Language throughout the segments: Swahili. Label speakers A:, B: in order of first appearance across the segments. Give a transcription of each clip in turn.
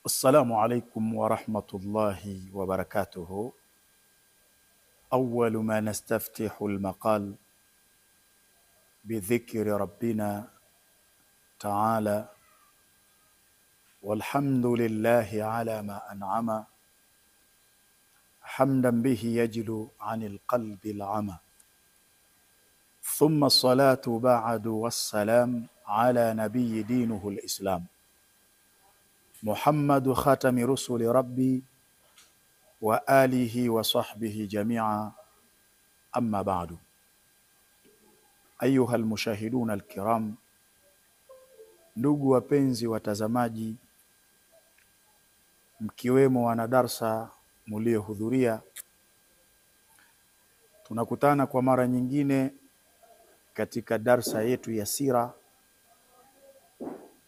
A: السلام عليكم ورحمة الله وبركاته. أول ما نستفتح المقال بذكر ربنا تعالى والحمد لله على ما أنعم حمدا به يجلو عن القلب العمى، ثم الصلاة بعد والسلام على نبي دينه الإسلام محمد خاتم رسل ربي وآله وصحبه جميعا، أما بعد. أيها المشاهدون الكرام، ndugu wapenzi watazamaji, mkiwemo wanadarsa mliohudhuria, tunakutana kwa mara nyingine katika darsa yetu ya sira,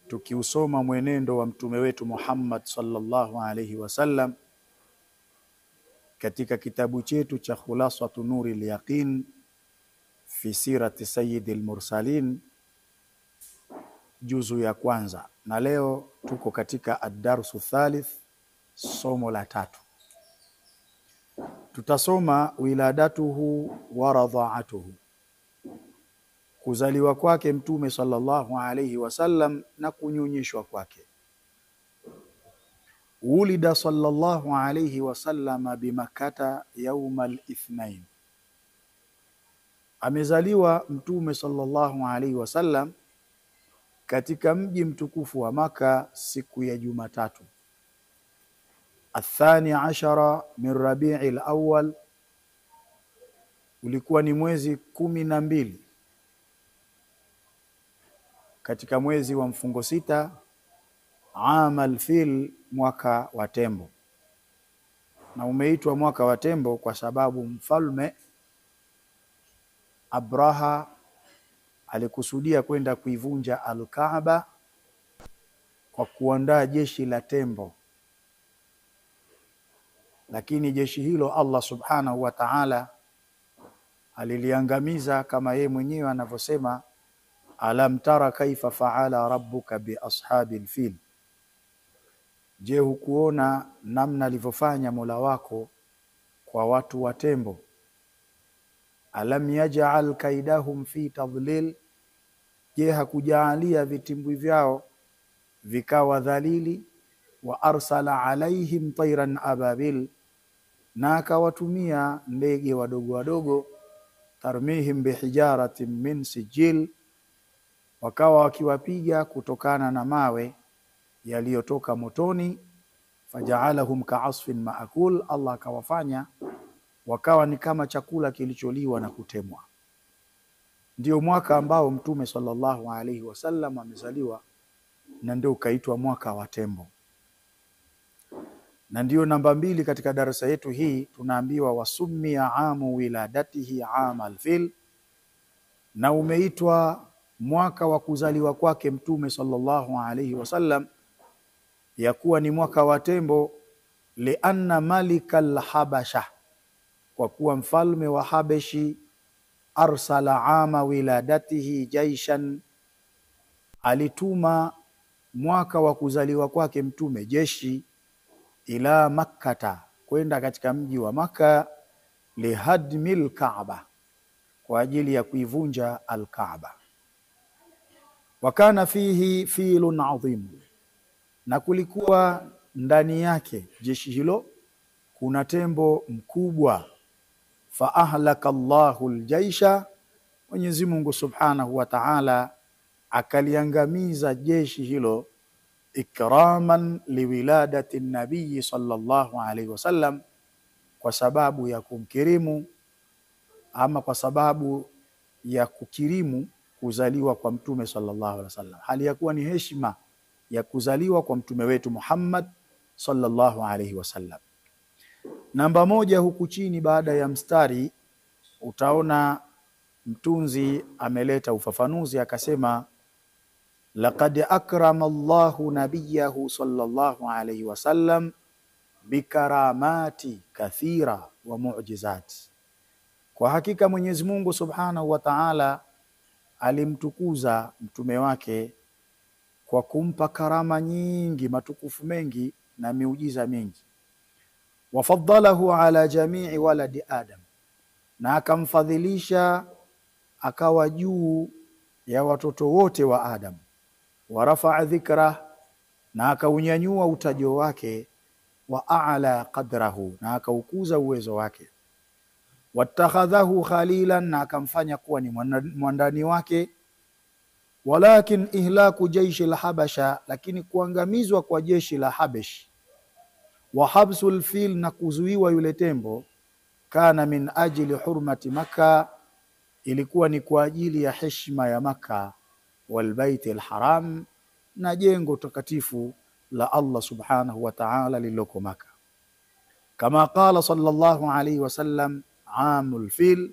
A: tukiusoma mwenendo wa mtume wetu Muhammad sallallahu alaihi wasallam katika kitabu chetu cha Khulasatu Nuril Yaqin fi sirati Sayyidil Mursalin, juzu ya kwanza, na leo tuko katika ad-darsu thalith, somo la 3. Tutasoma wiladatuhu wa radha'atuhu, kuzaliwa kwake mtume sallallahu alayhi wasallam na kunyonyeshwa kwake. Ulida sallallahu alayhi wasallam bimakkata yawm al-ithnain, amezaliwa mtume sallallahu alayhi wasallam katika mji mtukufu wa Maka siku ya Jumatatu. Athani ashara min Rabi'il Awwal, ulikuwa ni mwezi 12 katika mwezi wa mfungo 6, amal fil, mwaka wa tembo. Na umeitwa mwaka wa tembo kwa sababu mfalme Abraha alikusudia kwenda kuivunja al-Kaaba kwa kuandaa jeshi la tembo, lakini jeshi hilo Allah subhanahu wa ta'ala aliliangamiza, kama yeye mwenyewe anavyosema, alam tara kaifa fa'ala rabbuka bi ashabil fil, je, hukuona namna alivyofanya Mola wako kwa watu wa tembo? Alam yaj'al kaidahum fi tadlil, je, hakujaalia vitimbwi vyao vikawa dhalili? Wa arsala alaihim tayran ababil, na akawatumia ndege wadogo wadogo, tarmihim bihijaratin min sijil, wakawa wakiwapiga kutokana na mawe yaliyotoka motoni. Faja'alahum ka'asfin ma'kul, Allah akawafanya wakawa ni kama chakula kilicholiwa na kutemwa. Ndio mwaka ambao mtume sallallahu alaihi wasallam amezaliwa, na ndio ukaitwa mwaka wa tembo. Na ndio namba 2 katika darasa yetu hii, tunaambiwa wasummiya amu wiladatihi amal fil, na umeitwa mwaka wa kuzaliwa kwake mtume sallallahu alaihi wasallam ya kuwa ni mwaka wa tembo, lianna malikal habasha, kwa kuwa mfalme wa Habeshi arsala ama wiladatihi jaishan, alituma mwaka wa kuzaliwa kwake mtume jeshi, ila Makkata, kwenda katika mji wa Makka, lihadmil Kaaba, kwa ajili ya kuivunja al-Kaaba. Wakana fihi filun adhim, na kulikuwa ndani yake jeshi hilo kuna tembo mkubwa. Fa ahlaka Allahu aljaisha, Mwenyezi Mungu subhanahu wa ta'ala akaliangamiza jeshi hilo, ikraman liwiladati nabii sallallahu alaihi wasallam, kwa sababu ya kumkirimu, ama kwa sababu ya kukirimu kuzaliwa kwa mtume sallallahu alaihi wasallam, hali ya kuwa ni heshima ya kuzaliwa kwa mtume wetu Muhammad sallallahu alaihi wasallam. Namba 1 huku chini baada ya mstari utaona mtunzi ameleta ufafanuzi, akasema laqad akrama Allahu nabiyahu sallallahu alaihi wasallam bikaramati kathira wa mu'jizat, kwa hakika Mwenyezi Mungu subhanahu wa ta'ala alimtukuza mtume wake kwa kumpa karama nyingi, matukufu mengi na miujiza mingi. Wafaddalahu ala jamii waladi Adam, na akamfadhilisha akawa juu ya watoto wote wa Adam. Warafa'a dhikra, na akaunyanyua utajo wake. Wa a'la qadrahu, na akaukuza uwezo wake. Wattakhadhahu khalilan, na akamfanya kuwa ni mwandani wake. Walakin ihlaku jaishi al-habasha, lakini kuangamizwa kwa jeshi la Habesh, wa habsul fil, na kuzuiwa yule tembo, kana min ajili hurmati Makkah, ilikuwa ni kwa ajili ya heshima ya Makkah, wal baitil haram, na jengo takatifu la Allah subhanahu wa ta'ala lililoko Makkah. Kama qala sallallahu alayhi wasallam amul fil,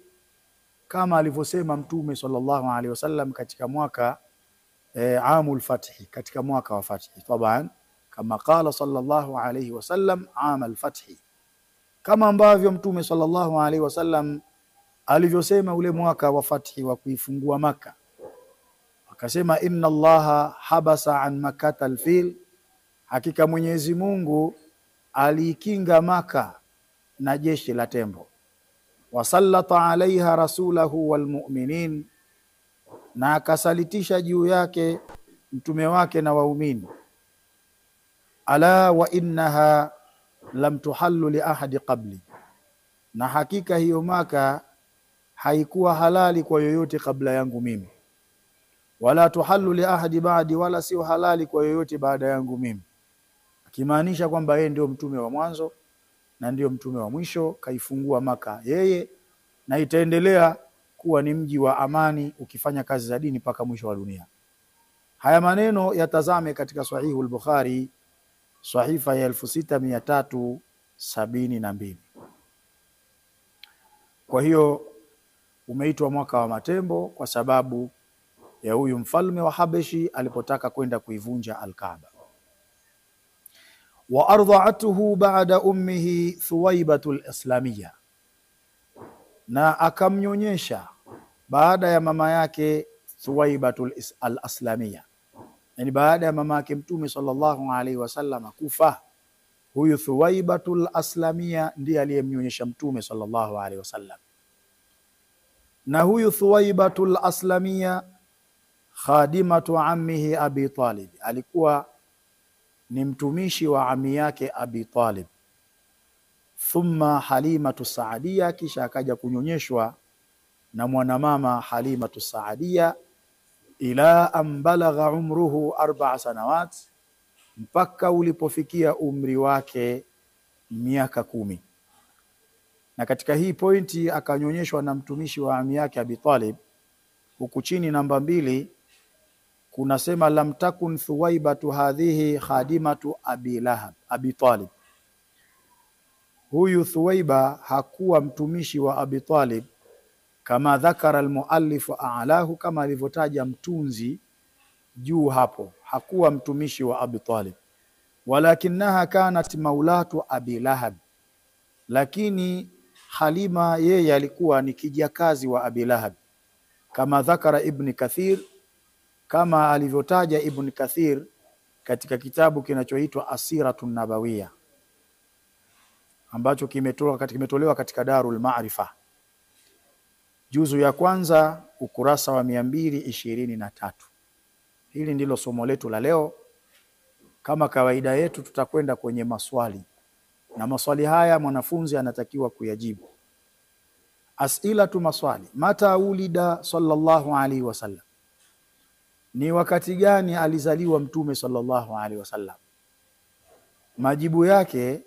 A: kama alivyosema mtume sallallahu alayhi wasallam katika mwaka amul fathi, katika mwaka wa fathi. Taban kama qala sallallahu alayhi wasallam amal fathi, kama ambavyo mtume sallallahu alayhi wasallam alivyosema ule mwaka wa fathi wa kuifungua Makkah, akasema inna Allaha habasa an Makkah al-fil, hakika Mwenyezi Mungu alikinga Makkah na jeshi la tembo. Wasallata alaiha rasulahu walmu'minin, na akasalitisha juu yake mtume wake na waumini. Ala wa innaha lam tuhallu li ahadi qabli, na hakika hiyo Makkah haikuwa halali kwa yoyote kabla yangu mimi. Wala tuhallu li ahadi ba'di, wala sio halali kwa yoyote baada yangu mimi. Akimaanisha kwamba yeye ndio mtume wa mwanzo na ndio mtume wa mwisho, kaifungua Makkah yeye, na itaendelea kuwa ni mji wa amani ukifanya kazi za dini mpaka mwisho wa dunia. Haya maneno yatazame katika Sahihu al-Bukhari, sahifa ya 6372. Kwa hiyo umeitwa mwaka wa matembo kwa sababu ya huyu mfalme wa Habeshi alipotaka kwenda kuivunja al-Kaaba. Wa ardha'atuhu ba'da ummihi Thuwaibatul Islamiyya, na akamnyonyesha baada ya mama yake Thuwaibatul al-Islamiyya, yani baada ya mama yake mtume sallallahu alaihi wasallam kufa, huyu Thuwaibatul Islamiyya ndiye aliyemnyonyesha mtume sallallahu alaihi wasallam. Na huyu Thuwaibatul Islamiyya khadimatu ammihi Abi Talib, alikuwa ni mtumishi wa ami yake Abi Talib. Thumma Halimatu Saadia, kisha akaja kunyonyeshwa na mwanamama Halimatu Saadia, ila an balagha umruhu 4 sanawat, mpaka ulipofikia umri wake miaka 10. Na katika hii pointi akanyonyeshwa na mtumishi wa ami yake Abi Talib. Huku chini namba 2 kunasema lam takun Thuwaibatu hadhihi khadimatu Abi Talib. Huyu Thuwaiba hakuwa mtumishi wa Abi Talib, kama dhakara almuallif a'lahu, kama alivyotaja mtunzi juu hapo, hakuwa mtumishi wa Abi Talib. Walakinaha kanat maulatu Abi Lahab, lakini Halima yeye alikuwa ni kijakazi wa Abi Lahab, kama dhakara Ibn Kathir, kama alivyotaja Ibn Kathir katika kitabu kinachoitwa Asiratun Nabawiyya, ambacho kimetolewa katika Darul Maarifa, juzu ya kwanza ukurasa wa 223. Hili ndilo somo letu la leo. Kama kawaida yetu tutakwenda kwenye maswali, na maswali haya mwanafunzi anatakiwa kuyajibu. As'ilatu maswali: mata ulida sallallahu alaihi wasallam, ni wakati gani alizaliwa mtume sallallahu alaihi wasallam? Majibu yake,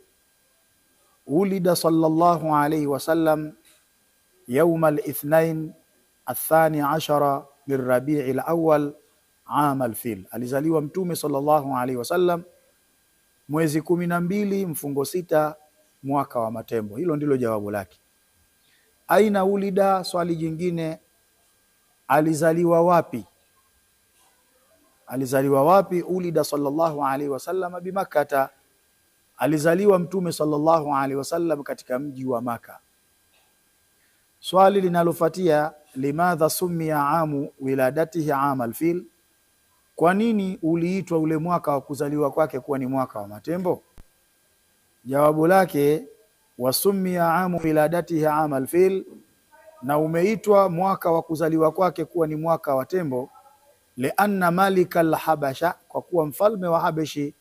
A: ulida sallallahu alaihi wasallam يوم الاثنين الثاني عشر من ربيع الأول عام الفيل. Alizaliwa mtume sallallahu alaihi wasallam mwezi 12 mfungo 6 mwaka wa matembo. Hilo ndilo jawabu lake. Aina ulida, swali jingine, alizaliwa wapi? Alizaliwa wapi? Ulida sallallahu alaihi wasallam bi Makkah, alizaliwa mtume sallallahu alaihi wasallam katika mji wa Makkah. Swali linalofuatia, limadha summiya amu wiladatihi amal fil, kwa nini uliitwa ule mwaka wa kuzaliwa kwake kuwa ni mwaka wa matembo? Jawabu lake, wasummiya amu wiladatihi amal fil, na umeitwa mwaka wa kuzaliwa kwake kuwa ni mwaka wa tembo, lianna malika alhabasha, kwa kuwa mfalme wa Habeshi,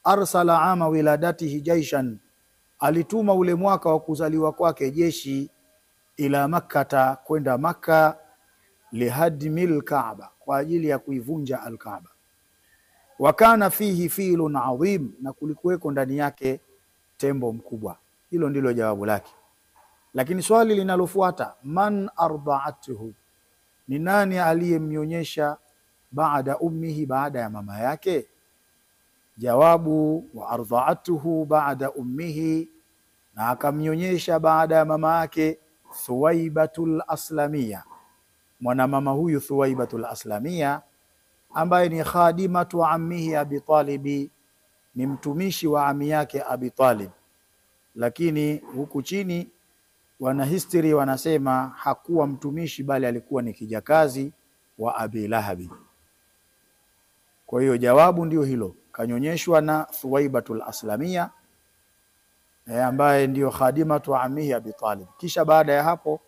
A: arsala ama wiladatihi jaishan, alituma ule mwaka wa kuzaliwa kwake jeshi, ila makkata, kwenda Makka, lihadmil Kaaba, kwa ajili ya kuivunja al-Kaaba. Wa kana fihi filun adhim, na kulikuweko ndani yake tembo mkubwa. Hilo ndilo jawabu lake. Lakini swali linalofuata, man arda'atuhu, ni nani aliyemnyonyesha baada ummihi, baada ya mama yake? Jawabu, wa arda'atuhu baada ummihi, na akamnyonyesha baada ya mama yake Thuwaibatul Aslamia, mwanamama huyu Thuwaibatul Aslamia, ambaye ni khadimatu ammihi Abi Talib, ni mtumishi wa ami yake Abi Talib. Lakini huku chini wana history wanasema hakuwa mtumishi, bali alikuwa ni kijakazi wa Abi Lahabi. Kwa hiyo jawabu ndio hilo, kanyonyeshwa na Thuwaibatul Aslamia, ambaye ndio khadimatu ammihi Abi Talib. Kisha baada ya hapo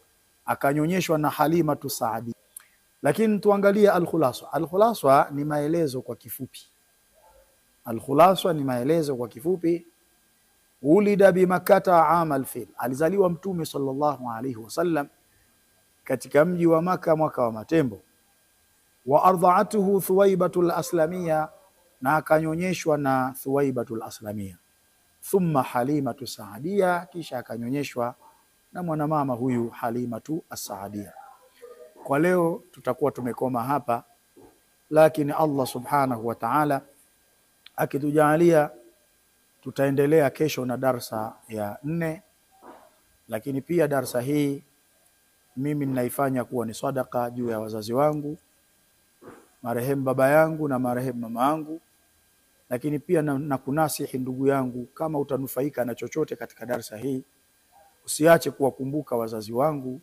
A: akanyonyeshwa na Halimatu Saadi. Lakini tuangalie al-khulasa. Al-khulasa ni maelezo kwa kifupi. Al-khulasa ni maelezo kwa kifupi. Ulida bi Makkata amal fil, alizaliwa Mtume sallallahu alayhi wasallam katika mji wa Maka mwaka wa matembo. Wa ardha'atuhu Thuwaibatul Aslamia, na akanyonyeshwa na Thuwaibatul Aslamia. Thumma Halimatu Saadia, kisha akanyonyeshwa na mwanamama huyu Halimatu As-Saadia. Kwa leo tutakuwa tumekoma hapa, lakini Allah subhanahu wa ta'ala akitujalia tutaendelea kesho na darsa ya 4. Lakini pia darsa hii mimi ninaifanya kuwa ni sadaka juu ya wazazi wangu, marehemu baba yangu na marehemu mama yangu. Lakini pia na kunasihi ndugu yangu, kama utanufaika na chochote katika darsa hii, usiache kuwakumbuka wazazi wangu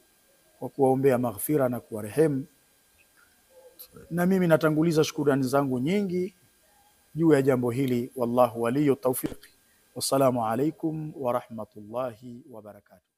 A: kwa kuwaombea maghfira na kuwarehemu. Na mimi natanguliza shukrani zangu nyingi juu ya jambo hili. Wallahu waliyu tawfiq. Wassalamu alaikum wa rahmatullahi wa barakatuh.